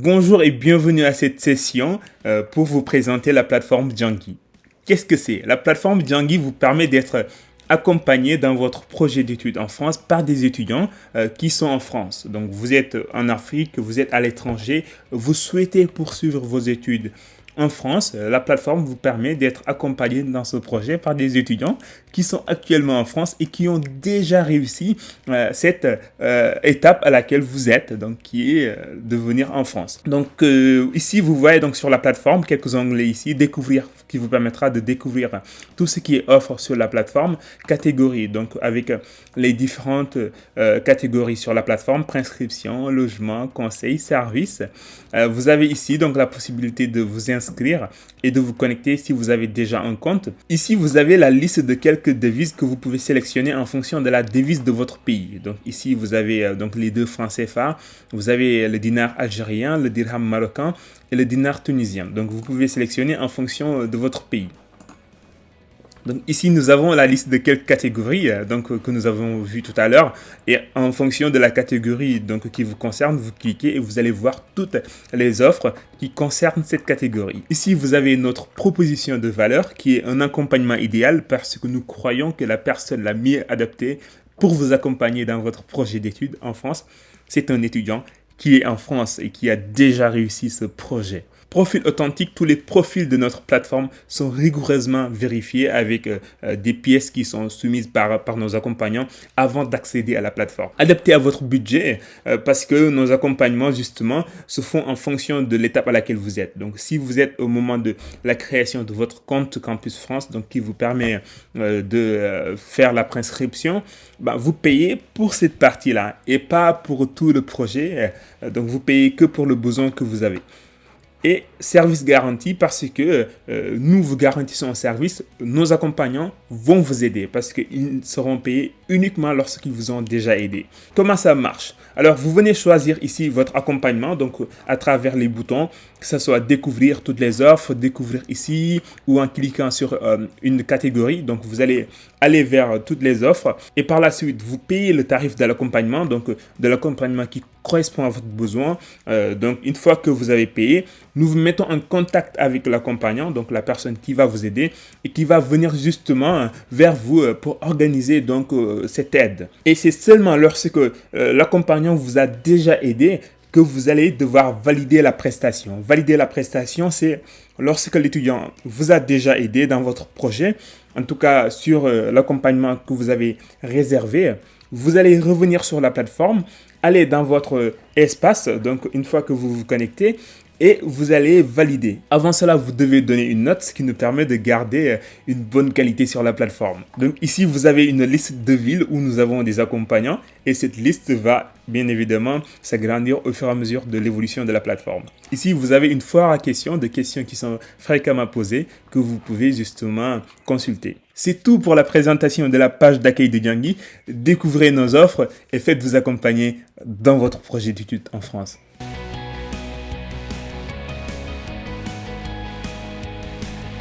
Bonjour et bienvenue à cette session pour vous présenter la plateforme Djangi. Qu'est-ce que c'est? La plateforme Djangi vous permet d'être accompagné dans votre projet d'études en France par des étudiants qui sont en France. Donc vous êtes en Afrique, vous êtes à l'étranger, vous souhaitez poursuivre vos études en France, la plateforme vous permet d'être accompagné dans ce projet par des étudiants qui sont actuellement en France et qui ont déjà réussi cette étape à laquelle vous êtes, donc qui est de venir en France. Donc ici, vous voyez donc sur la plateforme quelques onglets ici, découvrir, qui vous permettra de découvrir tout ce qui est offre sur la plateforme, catégories, donc avec les différentes catégories sur la plateforme, prescription, logement, conseil, services. Vous avez ici donc la possibilité de vous inscrire et de vous connecter si vous avez déjà un compte. Ici, vous avez la liste de quelques devises que vous pouvez sélectionner en fonction de la devise de votre pays. Donc ici, vous avez donc les deux francs CFA, vous avez le dinar algérien, le dirham marocain et le dinar tunisien. Donc vous pouvez sélectionner en fonction de votre pays. Donc ici, nous avons la liste de quelques catégories que nous avons vues tout à l'heure. Et en fonction de la catégorie qui vous concerne, vous cliquez et vous allez voir toutes les offres qui concernent cette catégorie. Ici, vous avez notre proposition de valeur qui est un accompagnement idéal parce que nous croyons que la personne la mieux adaptée pour vous accompagner dans votre projet d'études en France, c'est un étudiant qui est en France et qui a déjà réussi ce projet. Profil authentique, tous les profils de notre plateforme sont rigoureusement vérifiés avec des pièces qui sont soumises par nos accompagnants avant d'accéder à la plateforme. Adapté à votre budget parce que nos accompagnements justement se font en fonction de l'étape à laquelle vous êtes. Donc si vous êtes au moment de la création de votre compte Campus France, donc qui vous permet de faire la prescription, vous payez pour cette partie-là et pas pour tout le projet. Donc vous payez que pour le besoin que vous avez. Et service garanti parce que nous vous garantissons un service, nos accompagnants vont vous aider parce qu'ils seront payés uniquement lorsqu'ils vous ont déjà aidé. Comment ça marche? Alors vous venez choisir ici votre accompagnement donc à travers les boutons, que ce soit découvrir toutes les offres, découvrir ici ou en cliquant sur une catégorie. Donc vous allez aller vers toutes les offres et par la suite vous payez le tarif de l'accompagnement, donc de l'accompagnement qui correspond à votre besoin. Donc une fois que vous avez payé, nous vous mettons en contact avec l'accompagnant, donc la personne qui va vous aider et qui va venir justement vers vous pour organiser donc cette aide. Et c'est seulement lorsque l'accompagnant vous a déjà aidé que vous allez devoir valider la prestation. Valider la prestation, c'est lorsque l'étudiant vous a déjà aidé dans votre projet, en tout cas sur l'accompagnement que vous avez réservé, vous allez revenir sur la plateforme, aller dans votre espace, donc une fois que vous vous connectez, et vous allez valider. Avant cela, vous devez donner une note, ce qui nous permet de garder une bonne qualité sur la plateforme. Donc ici, vous avez une liste de villes où nous avons des accompagnants et cette liste va bien évidemment s'agrandir au fur et à mesure de l'évolution de la plateforme. Ici, vous avez une foire à questions, des questions qui sont fréquemment posées que vous pouvez justement consulter. C'est tout pour la présentation de la page d'accueil de Djangi. Découvrez nos offres et faites-vous accompagner dans votre projet d'études en France.